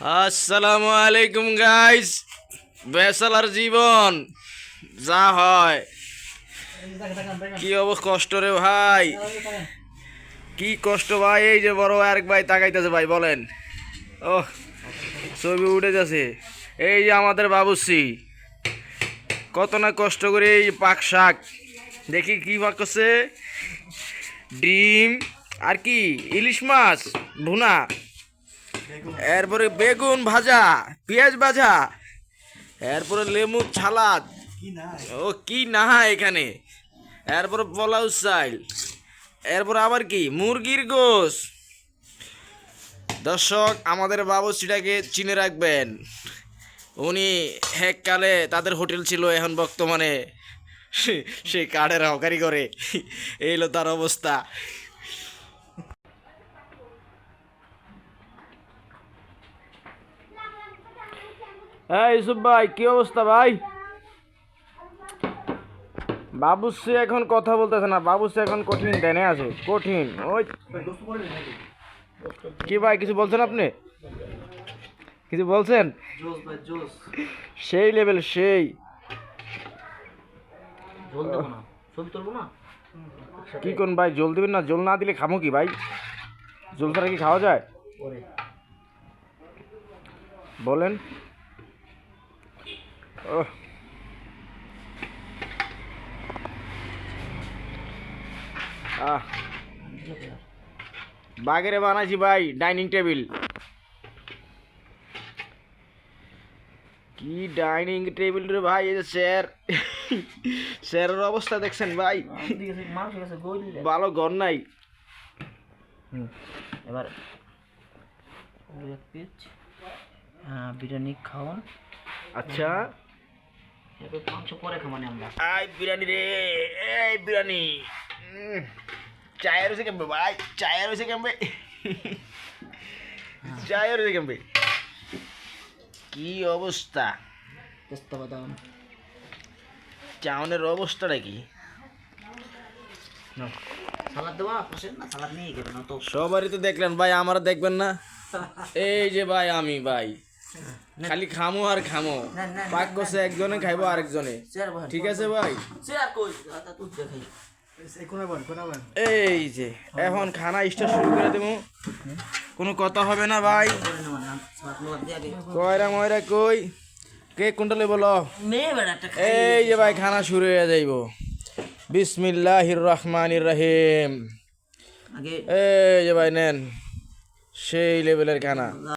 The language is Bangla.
আসসালামু আলাইকুম গাইস। বেসালার জীবন যা হয়, কি কষ্ট রে ভাই, কি কষ্ট ভাই। এই যে বড় আরেক ভাই তাকাইতেছে ভাই, বলেন। ও ছবি উঠে যাচ্ছে। এই যে আমাদের বাবুসি কত না কষ্ট করে এই পাক শাক, দেখি কি পাক করছে, ডিম আর কি ইলিশ মাছ ভুনা, এরপরে বেগুন ভাজা, পেঁয়াজ ভাজা, এরপরে লেবু ছালাদ, ও কি না এখানে, এরপরে পোলাও চাইল, এরপর আবার কি মুরগির গোশ। দর্শক, আমাদের বাবুর্চিটাকে চিনে রাখবেন, উনি এককালে তাদের হোটেল ছিল, এখন বর্তমানে সেই কার্ডের হকারি করে। এই হলো তার অবস্থা। হ্যাঁ ইউসুফ ভাই, কি অবস্থা ভাই? বাবুর্চি এখন কথা বলতেছে না, বাবুর্চি এখন কঠিন ধ্যানে আছে, কঠিন। ওই কি ভাই, কিছু বলছেন আপনি? কিছু বলছেন? সেই লেভেল, সেই। কি কোন ভাই, জল দিবেন না? জল না দিলে খামো কি ভাই? জল ছাড়া কি খাওয়া যায়? বলেন। আহ বাগেরে বানাইছি ভাই ডাইনিং টেবিল। কি ডাইনিং টেবিল রে ভাই, এই যে চেয়ার, চেয়ারের অবস্থা দেখছেন ভাই? ভালো ঘর নাই। এবার বিরিয়ানি খাওয়ান। আচ্ছা, এবার মাংস পরে খামানে আমরা। আই বিরিয়ানি রে, এই বিরিয়ানি। চায়ের হয়েছে কেমবে ভাই, চায়ের হয়েছে কেমবে, চায়ের হয়েছে কেমবে, কি অবস্থা? পেস্তা বাদাম চাউনের অবস্থাটা কি? সালাদ দেওয়া পাশে না, সালাদ নিয়ে গেবে না তো। সবারই তো দেখলেন ভাই, আমার দেখবেন না? এই যে ভাই, আমি ভাই খালি খামো আর খামো, পাক করছে একজনে, খাইবো আরেকজনে। ঠিক আছে ভাই, এই যে এখন খানা স্টার্ট শুরু করে দেবো। কোনো কথা হবে না ভাই। কয়রা ময়রা কই, কে কোনটা বলো? এই যে ভাই খানা শুরু হয়ে যাইব। বিসমিল্লাহির রহমানির রহিম। এই যে ভাই নেন, সেই লেভেলের খানা।